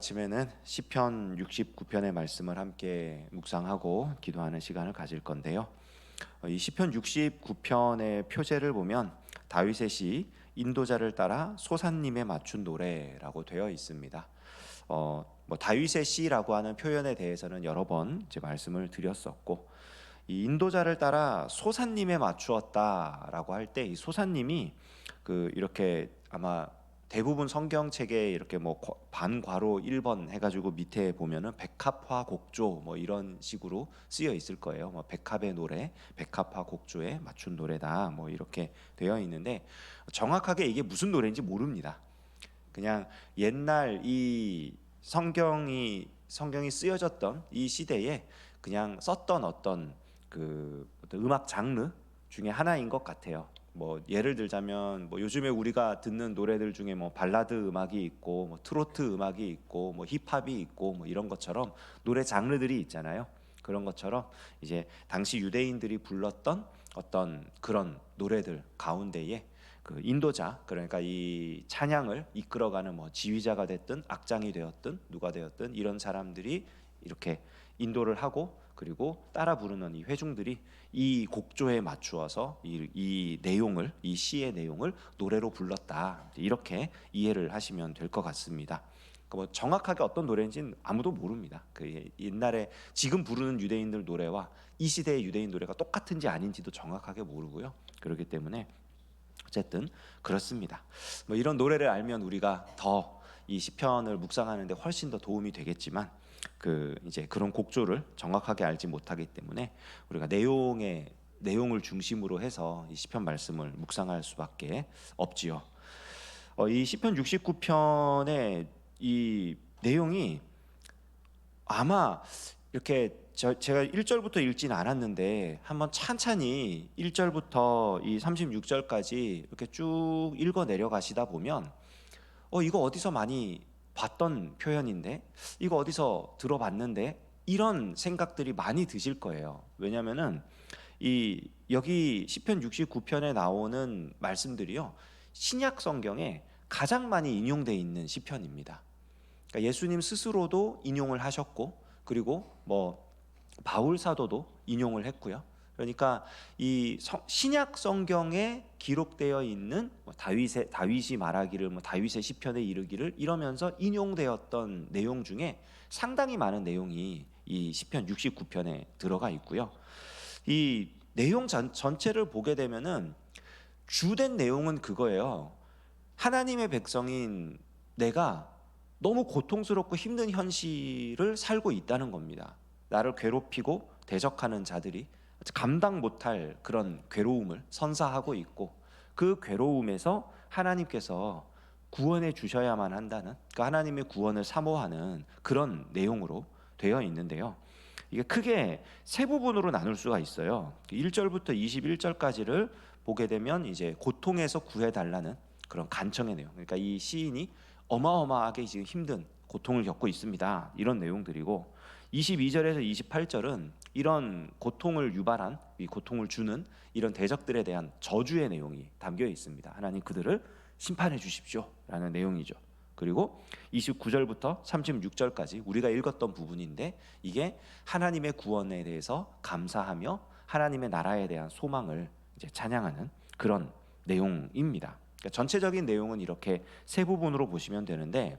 아침에는 시편 69편의 말씀을 함께 묵상하고 기도하는 시간을 가질 건데요. 이 시편 69편의 표제를 보면 다윗의 시 인도자를 따라 소산님에 맞춘 노래라고 되어 있습니다. 다윗의 시라고 하는 표현에 대해서는 여러 번 이제 말씀을 드렸었고, 이 인도자를 따라 소산님에 맞추었다라고 할 때 이 소산님이 이렇게 아마 대부분 성경책에 이렇게 뭐 반괄호 1번 해가지고 밑에 보면은 백합화 곡조 뭐 이런 식으로 쓰여 있을 거예요. 뭐 백합의 노래, 백합화 곡조에 맞춘 노래다 뭐 이렇게 되어 있는데, 정확하게 이게 무슨 노래인지 모릅니다. 그냥 옛날 이 성경이 쓰여졌던 이 시대에 그냥 썼던 어떤 어떤 음악 장르 중에 하나인 것 같아요. 뭐 예를 들자면 뭐 요즘에 우리가 듣는 노래들 중에 뭐 발라드 음악이 있고 뭐 트로트 음악이 있고 뭐 힙합이 있고 뭐 이런 것처럼 노래 장르들이 있잖아요. 그런 것처럼 이제 당시 유대인들이 불렀던 어떤 그런 노래들 가운데에 인도자, 그러니까 이 찬양을 이끌어가는 뭐 지휘자가 됐든 악장이 되었든 누가 되었든 이런 사람들이 이렇게 인도를 하고, 그리고 따라 부르는 이 회중들이 이 곡조에 맞추어서 이 내용을, 이 시의 내용을 노래로 불렀다, 이렇게 이해를 하시면 될 것 같습니다. 뭐 정확하게 어떤 노래인지는 아무도 모릅니다. 옛날에 지금 부르는 유대인들 노래와 이 시대의 유대인 노래가 똑같은지 아닌지도 정확하게 모르고요. 그렇기 때문에 어쨌든 그렇습니다. 뭐 이런 노래를 알면 우리가 더 이 시편을 묵상하는데 훨씬 더 도움이 되겠지만, 이제 그런 곡조를 정확하게 알지 못하기 때문에 우리가 내용을 중심으로 해서 이 시편 말씀을 묵상할 수밖에 없지요. 이 시편 69편의 이 내용이 아마 이렇게 제가 1절부터 읽지는 않았는데 한번 찬찬히 1절부터 이 36절까지 이렇게 쭉 읽어 내려가시다 보면 이거 어디서 많이 봤던 표현인데, 이거 어디서 들어봤는데, 이런 생각들이 많이 드실 거예요. 왜냐면은 여기 시편 69편에 나오는 말씀들이요, 신약 성경에 가장 많이 인용되어 있는 시편입니다. 그러니까 예수님 스스로도 인용을 하셨고, 그리고 뭐 바울 사도도 인용을 했고요. 그러니까 이 신약 성경에 기록되어 있는 다윗이 말하기를 뭐 다윗의 시편에 이르기를 이러면서 인용되었던 내용 중에 상당히 많은 내용이 이 시편 69편에 들어가 있고요. 이 내용 전체를 보게 되면은 주된 내용은 그거예요. 하나님의 백성인 내가 너무 고통스럽고 힘든 현실을 살고 있다는 겁니다. 나를 괴롭히고 대적하는 자들이 감당 못할 그런 괴로움을 선사하고 있고, 그 괴로움에서 하나님께서 구원해 주셔야만 한다는, 하나님의 구원을 사모하는 그런 내용으로 되어 있는데요. 이게 크게 세 부분으로 나눌 수가 있어요. 1절부터 21절까지를 보게 되면 이제 고통에서 구해 달라는 그런 간청의 내용. 그러니까 이 시인이 어마어마하게 지금 힘든 고통을 겪고 있습니다, 이런 내용들이고, 22절에서 28절은 이런 고통을 유발한, 이 고통을 주는 이런 대적들에 대한 저주의 내용이 담겨 있습니다. 하나님 그들을 심판해 주십시오 라는 내용이죠. 그리고 29절부터 36절까지 우리가 읽었던 부분인데, 이게 하나님의 구원에 대해서 감사하며 하나님의 나라에 대한 소망을 이제 찬양하는 그런 내용입니다. 그러니까 전체적인 내용은 이렇게 세 부분으로 보시면 되는데,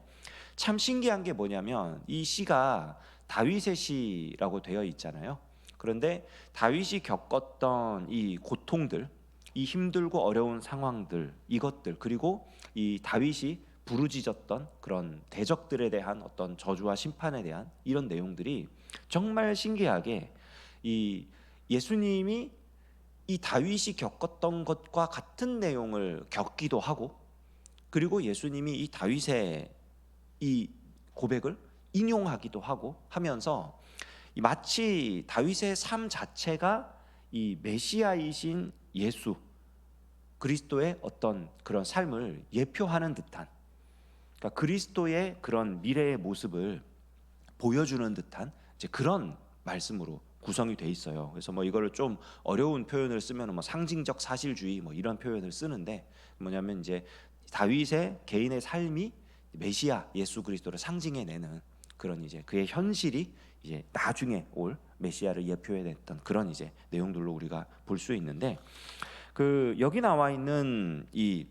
참 신기한 게 뭐냐면 이 시가 다윗의 시라고 되어 있잖아요. 그런데 다윗이 겪었던 이 고통들, 이 힘들고 어려운 상황들, 이것들, 그리고 이 다윗이 부르짖었던 그런 대적들에 대한 어떤 저주와 심판에 대한 이런 내용들이 정말 신기하게 이 예수님이 이 다윗이 겪었던 것과 같은 내용을 겪기도 하고, 그리고 예수님이 이 다윗의 이 고백을 인용하기도 하고 하면서 마치 다윗의 삶 자체가 이 메시아이신 예수 그리스도의 어떤 그런 삶을 예표하는 듯한, 그러니까 그리스도의 그런 미래의 모습을 보여주는 듯한 이제 그런 말씀으로 구성이 돼 있어요. 그래서 뭐 이거를 좀 어려운 표현을 쓰면 뭐 상징적 사실주의 뭐 이런 표현을 쓰는데, 뭐냐면 이제 다윗의 개인의 삶이 메시아 예수 그리스도를 상징해내는 그런 이제 그의 현실이 이제 나중에 올 메시아를 예표해냈던 그런 이제 내용들로 우리가 볼 수 있는데, 그 여기 나와 있는 이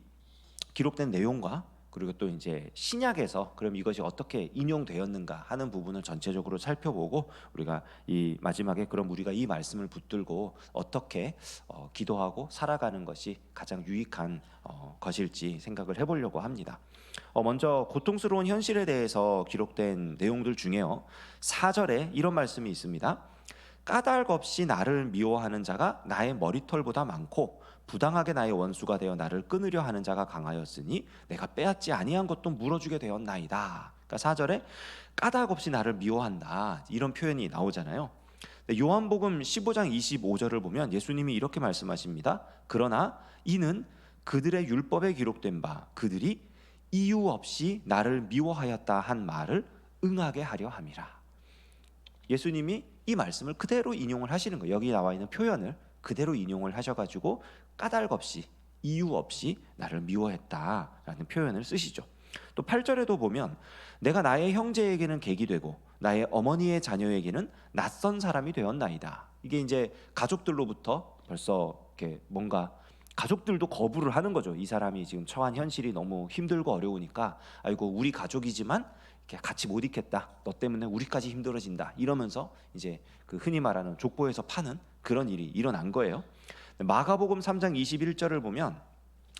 기록된 내용과 그리고 또 이제 신약에서 그럼 이것이 어떻게 인용되었는가 하는 부분을 전체적으로 살펴보고, 우리가 이 마지막에 그럼 우리가 이 말씀을 붙들고 어떻게 기도하고 살아가는 것이 가장 유익한 것일지 생각을 해보려고 합니다. 먼저 고통스러운 현실에 대해서 기록된 내용들 중에요, 4절에 이런 말씀이 있습니다. 까닭 없이 나를 미워하는 자가 나의 머리털보다 많고 부당하게 나의 원수가 되어 나를 끊으려 하는 자가 강하였으니 내가 빼앗지 아니한 것도 물어주게 되었나이다. 그러니까 4절에 까닭 없이 나를 미워한다, 이런 표현이 나오잖아요. 요한복음 15장 25절을 보면 예수님이 이렇게 말씀하십니다. 그러나 이는 그들의 율법에 기록된 바 그들이 이유 없이 나를 미워하였다 한 말을 응하게 하려 함이라. 예수님이 이 말씀을 그대로 인용을 하시는 거예요. 여기 나와 있는 표현을 그대로 인용을 하셔가지고 까닭 없이 이유 없이 나를 미워했다라는 표현을 쓰시죠. 또 8절에도 보면 내가 나의 형제에게는 객이 되고 나의 어머니의 자녀에게는 낯선 사람이 되었나이다. 이게 이제 가족들로부터 벌써 이렇게 뭔가 가족들도 거부를 하는 거죠. 이 사람이 지금 처한 현실이 너무 힘들고 어려우니까 아이고 우리 가족이지만 같이 못 있겠다, 너 때문에 우리까지 힘들어진다, 이러면서 이제 그 흔히 말하는 족보에서 파는 그런 일이 일어난 거예요. 마가복음 3장 21절을 보면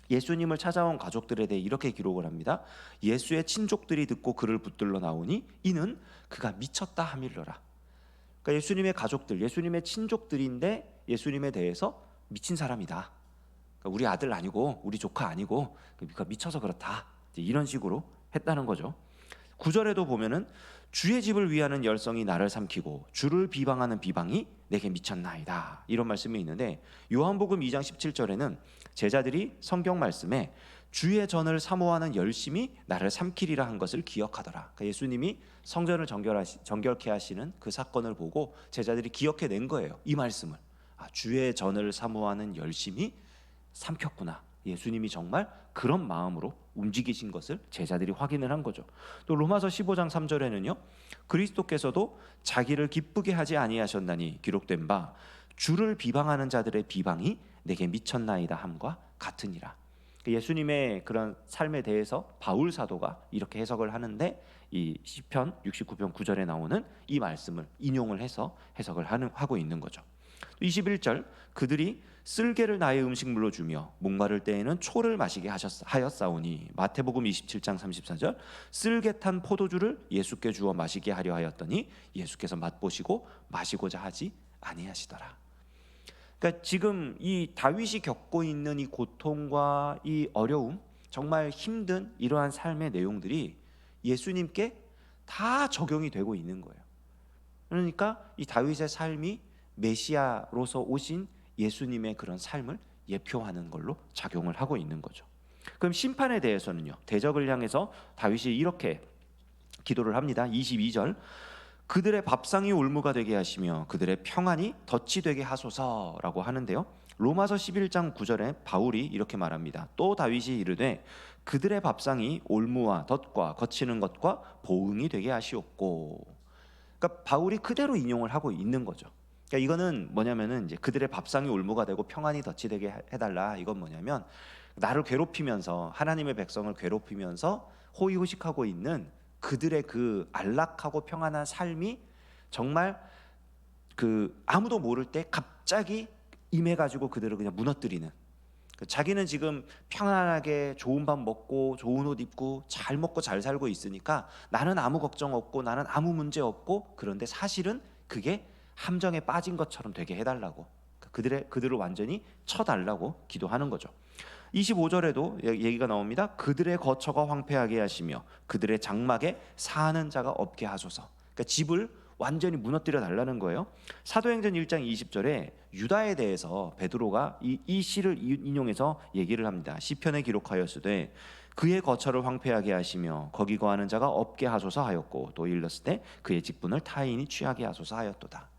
예수님을 찾아온 가족들에 대해 이렇게 기록을 합니다. 예수의 친족들이 듣고 그를 붙들러 나오니 이는 그가 미쳤다 함일러라. 그러니까 예수님의 가족들, 예수님의 친족들인데 예수님에 대해서 미친 사람이다, 그러니까 우리 아들 아니고 우리 조카 아니고 그가 미쳐서 그렇다, 이런 식으로 했다는 거죠. 9절에도 보면은 주의 집을 위하는 열성이 나를 삼키고 주를 비방하는 비방이 내게 미쳤나이다, 이런 말씀이 있는데, 요한복음 2장 17절에는 제자들이 성경 말씀에 주의 전을 사모하는 열심이 나를 삼키리라 한 것을 기억하더라. 그러니까 예수님이 성전을 정결케 하시는 그 사건을 보고 제자들이 기억해낸 거예요. 이 말씀을, 주의 전을 사모하는 열심이 삼켰구나, 예수님이 정말 그런 마음으로 움직이신 것을 제자들이 확인을 한 거죠. 또 로마서 15장 3절에는요 그리스도께서도 자기를 기쁘게 하지 아니하셨나니 기록된 바 주를 비방하는 자들의 비방이 내게 미쳤나이다 함과 같으니라. 예수님의 그런 삶에 대해서 바울 사도가 이렇게 해석을 하는데, 이 시편 69편 9절에 나오는 이 말씀을 인용을 해서 해석을 하고 있는 거죠. 21절 그들이 쓸개를 나의 음식물로 주며 목마를 때에는 초를 마시게 하였사오니, 마태복음 27장 34절 쓸개 탄 포도주를 예수께 주어 마시게 하려 하였더니 예수께서 맛보시고 마시고자 하지 아니하시더라. 그러니까 지금 이 다윗이 겪고 있는 이 고통과 이 어려움, 정말 힘든 이러한 삶의 내용들이 예수님께 다 적용이 되고 있는 거예요. 그러니까 이 다윗의 삶이 메시아로서 오신 예수님의 그런 삶을 예표하는 걸로 작용을 하고 있는 거죠. 그럼 심판에 대해서는요, 대적을 향해서 다윗이 이렇게 기도를 합니다. 22절 그들의 밥상이 올무가 되게 하시며 그들의 평안이 덫이 되게 하소서라고 하는데요, 로마서 11장 9절에 바울이 이렇게 말합니다. 또 다윗이 이르되 그들의 밥상이 올무와 덫과 거치는 것과 보응이 되게 하시옵고. 그러니까 바울이 그대로 인용을 하고 있는 거죠. 그러니까 이거는 뭐냐면은 이제 그들의 밥상이 올무가 되고 평안이 덫이 되게 해달라. 이건 뭐냐면 나를 괴롭히면서, 하나님의 백성을 괴롭히면서 호의호식하고 있는 그들의 그 안락하고 평안한 삶이 정말 그 아무도 모를 때 갑자기 임해가지고 그들을 그냥 무너뜨리는, 자기는 지금 평안하게 좋은 밥 먹고 좋은 옷 입고 잘 먹고 잘 살고 있으니까 나는 아무 걱정 없고 나는 아무 문제 없고, 그런데 사실은 그게 함정에 빠진 것처럼 되게 해달라고, 그들을 완전히 쳐달라고 기도하는 거죠. 25절에도 얘기가 나옵니다. 그들의 거처가 황폐하게 하시며 그들의 장막에 사는 자가 없게 하소서. 그러니까 집을 완전히 무너뜨려 달라는 거예요. 사도행전 1장 20절에 유다에 대해서 베드로가 이 시를 인용해서 얘기를 합니다. 시편에 기록하였으되 그의 거처를 황폐하게 하시며 거기 거하는 자가 없게 하소서 하였고, 또 일렀을 때 그의 직분을 타인이 취하게 하소서 하였도다.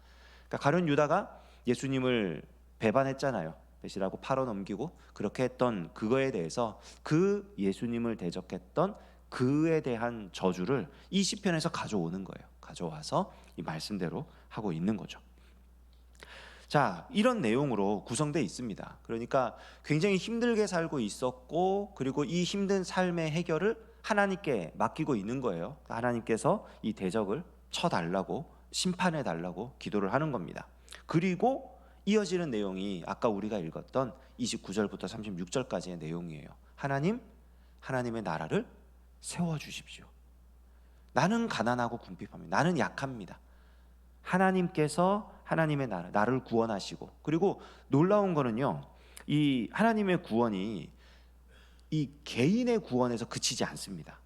그러니까 가룟 유다가 예수님을 배반했잖아요. 배신하고 팔아넘기고 그렇게 했던 그거에 대해서 그 예수님을 대적했던 그에 대한 저주를 이 시편에서 가져오는 거예요. 가져와서 이 말씀대로 하고 있는 거죠. 자, 이런 내용으로 구성되어 있습니다. 그러니까 굉장히 힘들게 살고 있었고, 그리고 이 힘든 삶의 해결을 하나님께 맡기고 있는 거예요. 하나님께서 이 대적을 쳐달라고, 심판해달라고 기도를 하는 겁니다. 그리고 이어지는 내용이 아까 우리가 읽었던 29절부터 36절까지의 내용이에요. 하나님의 나라를 세워주십시오. 나는 가난하고 궁핍합니다. 나는 약합니다. 하나님께서 하나님의 나를 구원하시고, 그리고 놀라운 거는요, 이 하나님의 구원이 이 개인의 구원에서 그치지 않습니다.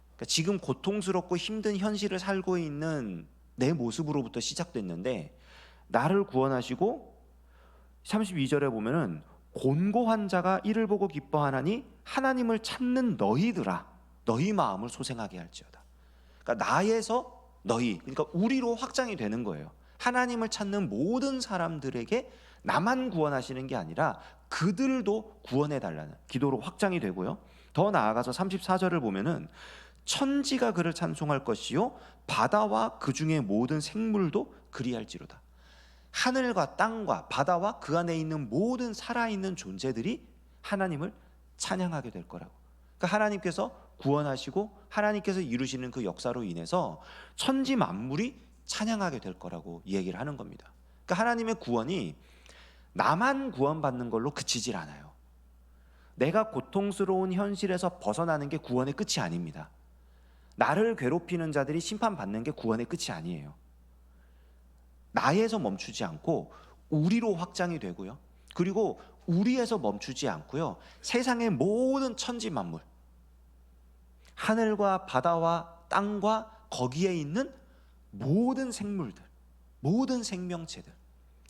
그러니까 지금 고통스럽고 힘든 현실을 살고 있는 내 모습으로부터 시작됐는데, 나를 구원하시고 32절에 보면은 곤고한 자가 이를 보고 기뻐하나니 하나님을 찾는 너희들아 너희 마음을 소생하게 할지어다. 그러니까 나에서 너희, 그러니까 우리로 확장이 되는 거예요. 하나님을 찾는 모든 사람들에게 나만 구원하시는 게 아니라 그들도 구원해 달라는 기도로 확장이 되고요. 더 나아가서 34절을 보면은 천지가 그를 찬송할 것이요 바다와 그 중에 모든 생물도 그리할지로다. 하늘과 땅과 바다와 그 안에 있는 모든 살아있는 존재들이 하나님을 찬양하게 될 거라고. 그러니까 하나님께서 구원하시고 하나님께서 이루시는 그 역사로 인해서 천지 만물이 찬양하게 될 거라고 얘기를 하는 겁니다. 그러니까 하나님의 구원이 나만 구원받는 걸로 그치질 않아요. 내가 고통스러운 현실에서 벗어나는 게 구원의 끝이 아닙니다. 나를 괴롭히는 자들이 심판받는 게 구원의 끝이 아니에요. 나에서 멈추지 않고 우리로 확장이 되고요. 그리고 우리에서 멈추지 않고요. 세상의 모든 천지 만물, 하늘과 바다와 땅과 거기에 있는 모든 생물들, 모든 생명체들,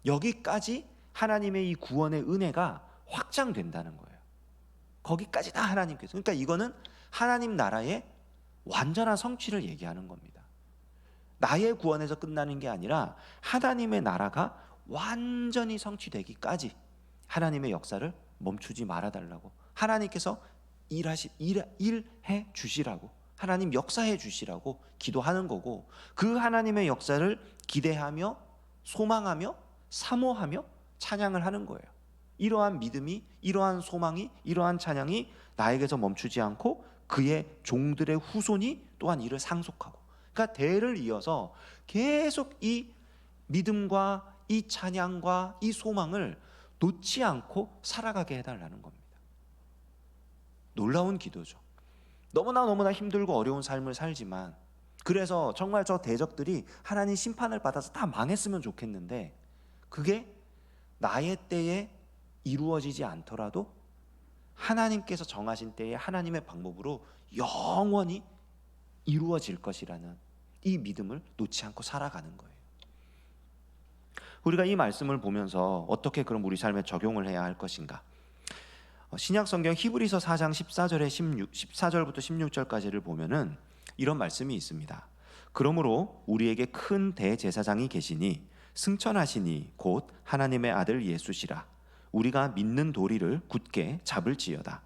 여기까지 하나님의 이 구원의 은혜가 확장된다는 거예요. 거기까지 다 하나님께서. 그러니까 이거는 하나님 나라의 완전한 성취를 얘기하는 겁니다. 나의 구원에서 끝나는 게 아니라 하나님의 나라가 완전히 성취되기까지 하나님의 역사를 멈추지 말아달라고, 하나님께서 일해 주시라고, 하나님 역사해 주시라고 기도하는 거고, 그 하나님의 역사를 기대하며 소망하며 사모하며 찬양을 하는 거예요. 이러한 믿음이, 이러한 소망이, 이러한 찬양이 나에게서 멈추지 않고 그의 종들의 후손이 또한 이를 상속하고, 그러니까 대를 이어서 계속 이 믿음과 이 찬양과 이 소망을 놓지 않고 살아가게 해달라는 겁니다. 놀라운 기도죠. 너무나 힘들고 어려운 삶을 살지만, 그래서 정말 저 대적들이 하나님 심판을 받아서 다 망했으면 좋겠는데, 그게 나의 때에 이루어지지 않더라도 하나님께서 정하신 때에 하나님의 방법으로 영원히 이루어질 것이라는 이 믿음을 놓지 않고 살아가는 거예요. 우리가 이 말씀을 보면서 어떻게 그럼 우리 삶에 적용을 해야 할 것인가? 신약 성경 히브리서 4장 14절부터 16절까지를 보면은 이런 말씀이 있습니다. 그러므로 우리에게 큰 대제사장이 계시니 승천하시니 곧 하나님의 아들 예수시라. 우리가 믿는 도리를 굳게 잡을지어다.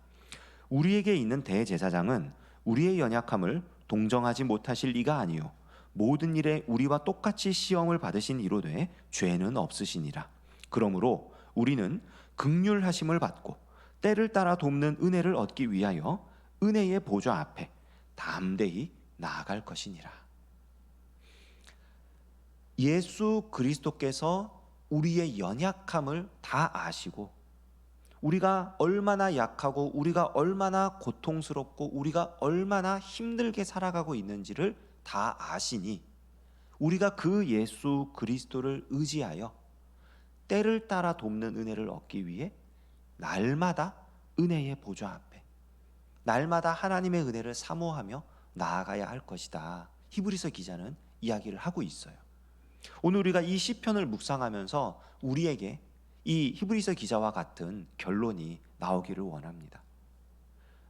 우리에게 있는 대제사장은 우리의 연약함을 동정하지 못하실 이가 아니요 모든 일에 우리와 똑같이 시험을 받으신 이로되 죄는 없으시니라. 그러므로 우리는 긍휼하심을 받고 때를 따라 돕는 은혜를 얻기 위하여 은혜의 보좌 앞에 담대히 나아갈 것이니라. 예수 그리스도께서 우리의 연약함을 다 아시고, 우리가 얼마나 약하고 우리가 얼마나 고통스럽고 우리가 얼마나 힘들게 살아가고 있는지를 다 아시니, 우리가 그 예수 그리스도를 의지하여 때를 따라 돕는 은혜를 얻기 위해 날마다 은혜의 보좌 앞에, 날마다 하나님의 은혜를 사모하며 나아가야 할 것이다. 히브리서 기자는 이야기를 하고 있어요. 오늘 우리가 이 시편을 묵상하면서 우리에게 이 히브리서 기자와 같은 결론이 나오기를 원합니다.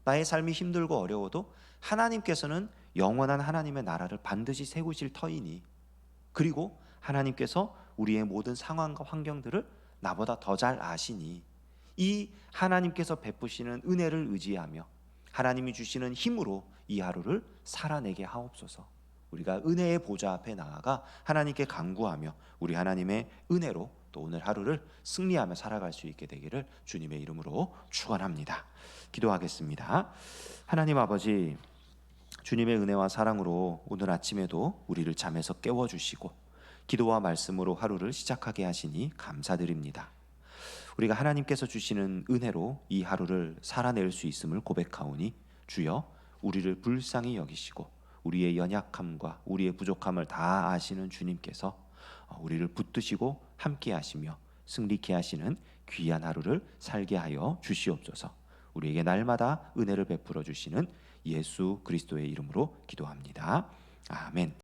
나의 삶이 힘들고 어려워도 하나님께서는 영원한 하나님의 나라를 반드시 세우실 터이니, 그리고 하나님께서 우리의 모든 상황과 환경들을 나보다 더 잘 아시니, 이 하나님께서 베푸시는 은혜를 의지하며 하나님이 주시는 힘으로 이 하루를 살아내게 하옵소서. 우리가 은혜의 보좌 앞에 나아가 하나님께 간구하며 우리 하나님의 은혜로 또 오늘 하루를 승리하며 살아갈 수 있게 되기를 주님의 이름으로 축원합니다. 기도하겠습니다. 하나님 아버지, 주님의 은혜와 사랑으로 오늘 아침에도 우리를 잠에서 깨워주시고 기도와 말씀으로 하루를 시작하게 하시니 감사드립니다. 우리가 하나님께서 주시는 은혜로 이 하루를 살아낼 수 있음을 고백하오니 주여, 우리를 불쌍히 여기시고 우리의 연약함과 우리의 부족함을 다 아시는 주님께서 우리를 붙드시고 함께 하시며 승리케 하시는 귀한 하루를 살게 하여 주시옵소서. 우리에게 날마다 은혜를 베풀어 주시는 예수 그리스도의 이름으로 기도합니다. 아멘.